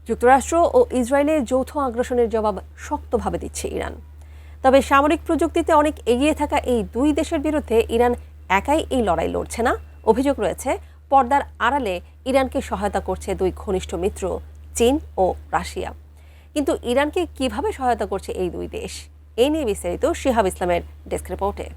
যুক্তরাষ্ট্র ও ইসরায়েলের যৌথ আগ্রাসনের জবাব শক্তভাবে দিচ্ছে ইরান। তবে সামরিক প্রযুক্তিতে অনেক এগিয়ে থাকা এই দুই দেশের বিরুদ্ধে ইরান একাই এই লড়াই লড়ছে না। অভিযোগ রয়েছে পর্দার আড়ালে ইরানকে সহায়তা করছে দুই ঘনিষ্ঠ মিত্র চীন ও রাশিয়া। কিন্তু ইরানকে কিভাবে সহায়তা করছে এই দুই দেশ, এই নিয়ে বিস্তারিত শিহাব ইসলামের ডেস্ক রিপোর্টে।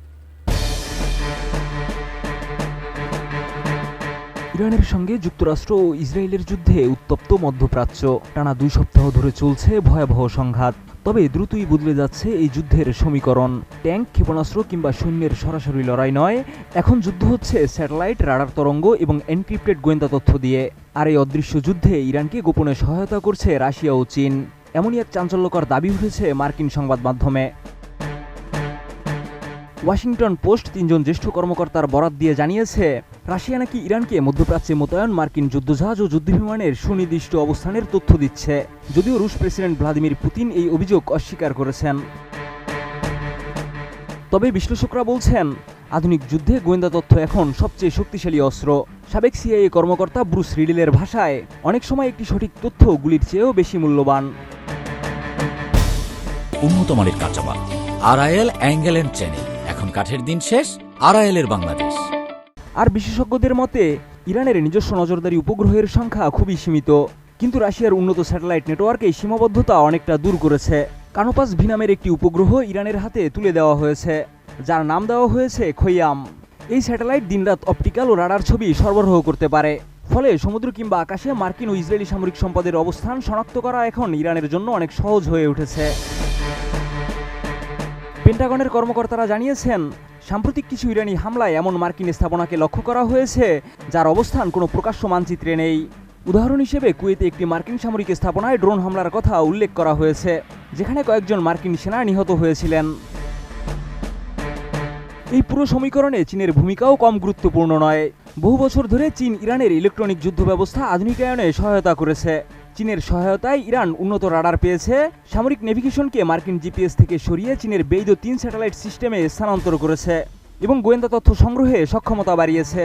ইরানের সঙ্গে যুক্তরাষ্ট্র ও ইসরায়েলের যুদ্ধে উত্তপ্ত মধ্যপ্রাচ্য। টানা 2 সপ্তাহ ধরে চলছে ভয়াবহ সংঘাত। তবে দ্রুতই বদলে যাচ্ছে এই যুদ্ধের সমীকরণ। ট্যাঙ্ক, ক্ষেপণাস্ত্র কিংবা সৈন্যের সরাসরি লড়াই নয়, এখন যুদ্ধ হচ্ছে স্যাটেলাইট, রাডার তরঙ্গ এবং এনক্রিপ্টেড গোয়েন্দা তথ্য দিয়ে। আর এই অদৃশ্য যুদ্ধে ইরানকে গোপনে সহায়তা করছে রাশিয়া ও চীন। এমনই এক চাঞ্চল্যকর দাবি উঠেছে মার্কিন সংবাদ মাধ্যমে। ওয়াশিংটন পোস্ট 3 জন জ্যেষ্ঠ কর্মকর্তার বরাত দিয়ে জানিয়েছে, রাশিয়া নাকি ইরানকে মধ্যপ্রাচ্যে মোতায়েন মার্কিন যুদ্ধজাহাজ ও যুদ্ধবিমানের সুনির্দিষ্ট অবস্থানের তথ্য দিচ্ছে। যদিও রুশ প্রেসিডেন্ট ভ্লাদিমির পুতিন এই অভিযোগ অস্বীকার করেছেন। তবে বিশ্লেষকরা বলছেন, আধুনিক যুদ্ধে গোয়েন্দা তথ্য এখন সবচেয়ে শক্তিশালী অস্ত্র। সাবেক সিআইএ কর্মকর্তা ব্রুস রিডেলের ভাষায়, অনেক সময় একটি সঠিক তথ্য গুলির চেয়েও বেশি মূল্যবান। উন্নত মানের কাঁচামাল, আরআইএল অ্যাঙ্গেল এন্ড চ্যানেল। এখন কাঠের দিন শেষ, আরআইএল-এর বাংলাদেশ। আর বিশেষজ্ঞদের মতে, ইরানের নিজস্ব নজরদারি উপগ্রহের সংখ্যা খুবই সীমিত। কিন্তু রাশিয়ার উন্নত স্যাটেলাইট নেটওয়ার্কে সীমাবদ্ধতা অনেকটা দূর করেছে। কানোপাস ভি নামের একটি উপগ্রহ ইরানের হাতে তুলে দেওয়া হয়েছে, যার নাম দেওয়া হয়েছে খৈয়াম। এই স্যাটেলাইট দিনরাত অপটিক্যাল ও রাডার ছবি সরবরাহ করতে পারে। ফলে সমুদ্র কিংবা আকাশে মার্কিন ও ইসরায়েলি সামরিক সম্পদের অবস্থান শনাক্ত করা এখন ইরানের জন্য অনেক সহজ হয়ে উঠেছে। পেন্টাগনের কর্মকর্তারা জানিয়েছেন, সাম্প্রতিক কিছু ইরানি হামলায় এমন মার্কিন স্থাপনাকে লক্ষ্য করা হয়েছে যার অবস্থান কোনো প্রকাশ্য মানচিত্রে নেই। উদাহরণ হিসেবে কুয়েতে একটি মার্কিন সামরিক স্থাপনায় ড্রোন হামলার কথা উল্লেখ করা হয়েছে, যেখানে কয়েকজন মার্কিন সেনা নিহত হয়েছিলেন। এই পুরো সমীকরণে চীনের ভূমিকাও কম গুরুত্বপূর্ণ নয়। বহু বছর ধরে চীন ইরানের ইলেকট্রনিক যুদ্ধ ব্যবস্থা আধুনিকায়নে সহায়তা করেছে। চীনের সহায়তায় ইরান উন্নত রাডার পেয়েছে, সামরিক নেভিগেশনকে মার্কিন জিপিএস থেকে সরিয়ে চীনের বেইদো 3 স্যাটেলাইট সিস্টেমে স্থানান্তর করেছে এবং গোয়েন্দা তথ্য সংগ্রহে সক্ষমতা বাড়িয়েছে।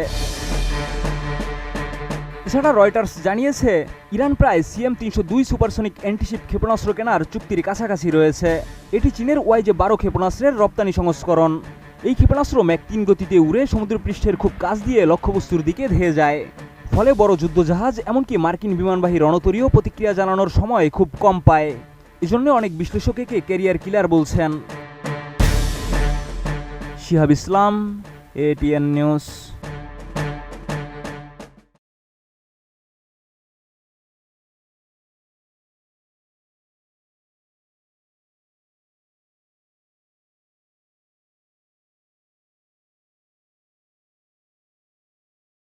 এছাড়া রয়টার্স জানিয়েছে, ইরান প্রায় CM-302 সুপারসনিক অ্যান্টিশিপ ক্ষেপণাস্ত্র কেনার চুক্তির কাছাকাছি রয়েছে। এটি চীনের YJ-12 ক্ষেপণাস্ত্রের রপ্তানি সংস্করণ। এই ক্ষেপণাস্ত্র ম্যাক 3 গতিতে উড়ে সমুদ্রপৃষ্ঠের খুব কাছ দিয়ে লক্ষ্যবস্তুর দিকে ধেয়ে যায়। ফলে বড় যুদ্ধজাহাজ, এমনকি মার্কিন বিমানবাহী রণতরীও প্রতিক্রিয়া জানানোর সময় খুব কম পায়। এজন্য অনেক বিশ্লেষক একে ক্যারিয়ার কিলার বলছেন। শিহাব ইসলাম, ATN নিউজ।